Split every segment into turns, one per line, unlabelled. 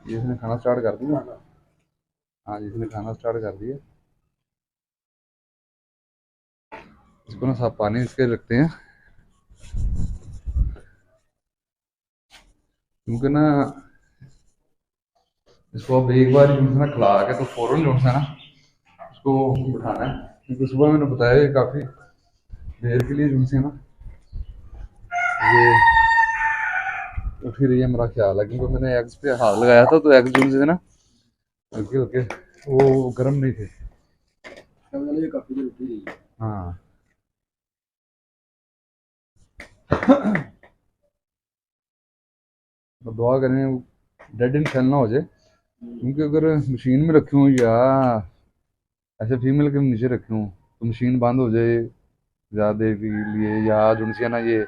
ये इसने खाना स्टार्ट कर दिया। हाँ जी, इसने खाना स्टार्ट कर दिया। इसको ना साफ पानी इसके रखते हैं, क्योंकि ना इसको अब एक बार जो है ना खिला के तो फौरन जो है ना उसको उठाना है, क्योंकि सुबह मैंने बताया ये काफ़ी देर के लिए जो है ना ये उठ ही रही है, मेरा ख्याल है, क्योंकि मैंने एग्स पे हाथ लगाया था तो एग्स जो है ना हल्के हल्के वो गर्म नहीं थे। काफ़ी देर उठी रही है। हाँ, तो दुआ करें डेड इन सेल ना हो जाए, क्योंकि अगर मशीन में रखी हूँ या ऐसे फीमेल के नीचे रखी हूँ तो मशीन बंद हो जाए ज़्यादा देर के लिए, या जो है ना ये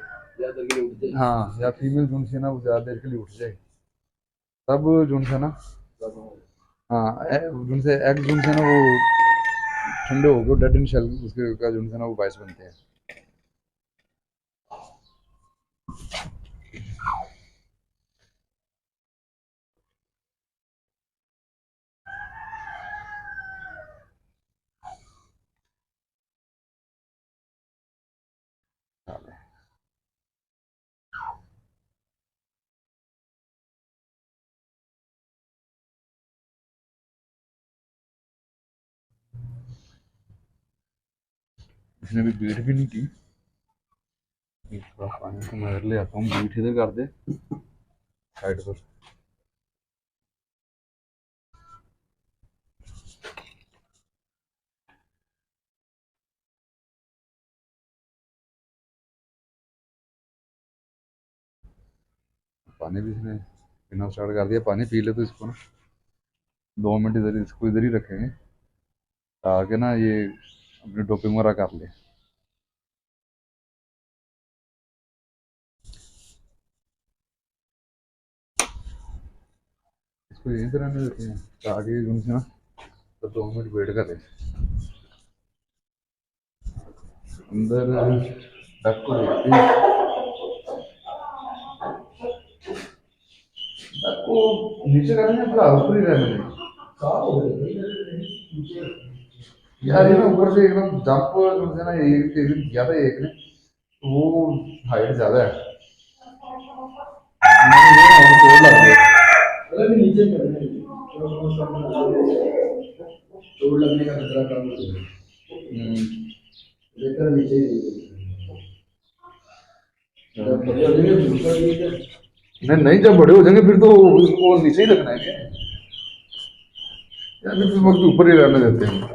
हाँ, या फीमेल जो है ना वो ज़्यादा देर के लिए उठ जाए, तब जो है ना हाँ जो से एग जो है ना वो ठंडे हो गए, डेड इन शेल उसके का जो है ना वो बायस बनते हैं। इसने भी बीट भी नहीं की। थोड़ा पानी को मैं इधर ले आता हूँ, बीट इधर कर दे साइड पर। पानी भी इसने पीना स्टार्ट कर दिया, पानी पी ले तो इसको ना 2 मिनट इधर इसको इधर ही रखेंगे ताकि ना ये अपनी डोपिंग वगैरह कर ले। इसको यही तरह नहीं देते हैं ताकि उनसे ना तो 2 मिनट वेट करें अंदर डक को देखते हैं। डक को नीचे करना है फिर ऊपर ही रहने दें। यार ये ना ऊपर से एकदम जंप जो है ना एक दिन किया था एक ने, तो वो हाइट ज्यादा है, मैंने ये ना वो चोट लग गई। अरे नीचे करना है, चोट लगने का खतरा कम हो जाएगा। लेकर नीचे नहीं नहीं, जब बड़े हो जाएंगे फिर तो उसको नीचे ही रखना है क्या? यार फिर वक्त ऊपर ही रहने देते हैं।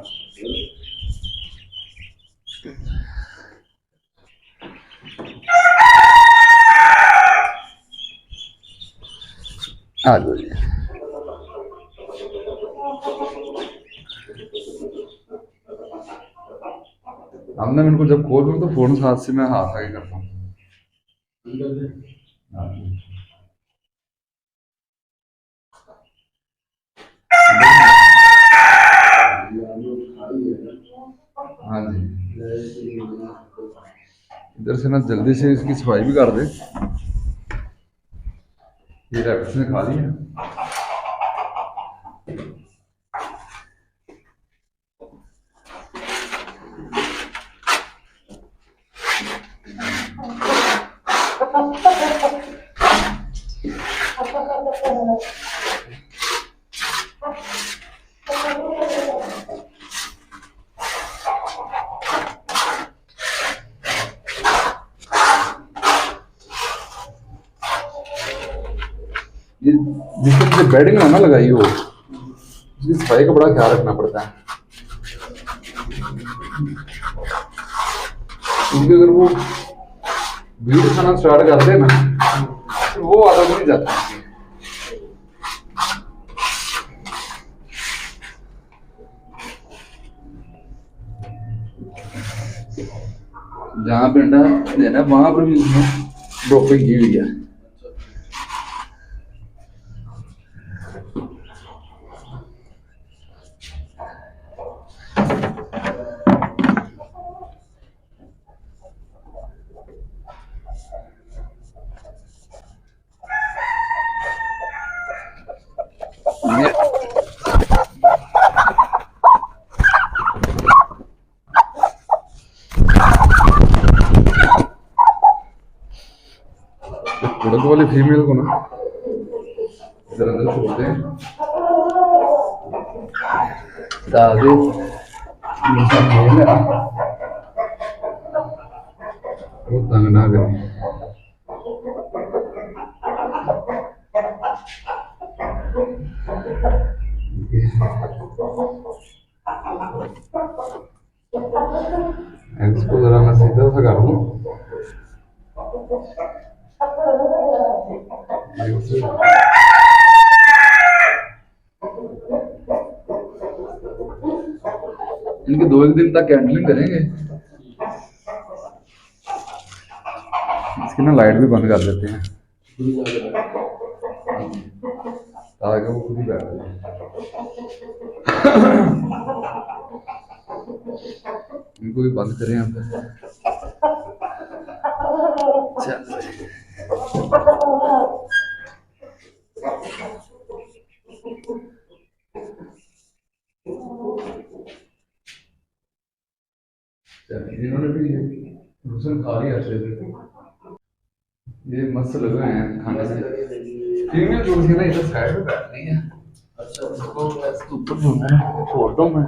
आ जाओ जी। हमने इनको जब खोल दूँ तो फोन हाथ से मैं हाथ आगे करता हूँ। हाँ हाँ जी, इधर से ना जल्दी से इसकी सफाई भी कर दे। ये रैबिट्स ने खा लिया। ये जिससे बेडिंग ना लगाई हो उसकी सफाई का बड़ा ख्याल रखना पड़ता है, क्योंकि अगर वो भीड़ खाना स्टार्ट कर दे ना तो वो आदत नहीं जाती। जहाँ पे अंडा देना है वहां पर भी उसने ड्रॉपिंग की हुई है। इस वाली फीमेल को ना इधर अंदर छोड़ते हैं ताकि ये सब मेल है वो तंग ना करें। इसको जरा मैं सीधा सा कर दूं। इनके 2-1 दिन तक कैंडलिंग करेंगे। इसकी ना लाइट भी बंद कर देते हैं ताकि वो खुद ही बैठ जाए। इनको भी बंद करें यहाँ पे। इन्होंने भी रोशन खा लिया अच्छे से। ये मस्त लग रहे हैं खाने से। फीमेल जो थी ना इधर साइड में बैठ रही है। अच्छा उसको ऐसे ऊपर जो है छोड़ दूं मैं।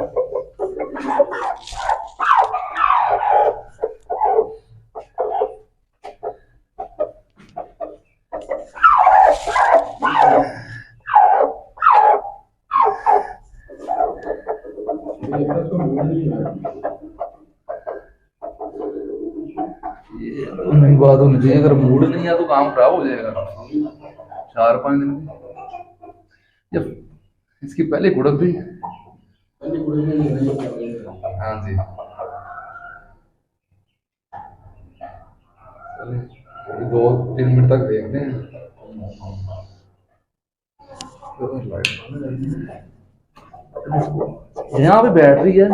ये नहीं बात होनी चाहिए। अगर मूड नहीं है तो काम खराब हो जाएगा 4-5 दिन में। जब इसकी पहले कुड़क थी। हाँ जी चलिए 2-3 मिनट तक देखते हैं। यहाँ पे बैठ रही है।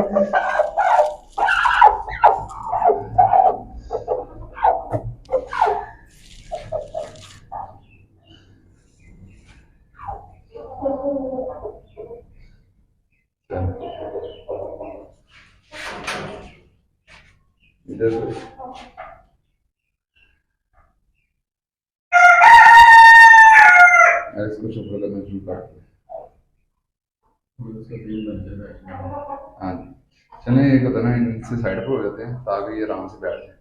इधर इसको शुक्र करना शुरू कर दो। हाँ जी चलें एक होता है ना इनसे साइड पर हो जाते हैं ताकि ये आराम से बैठ जाए।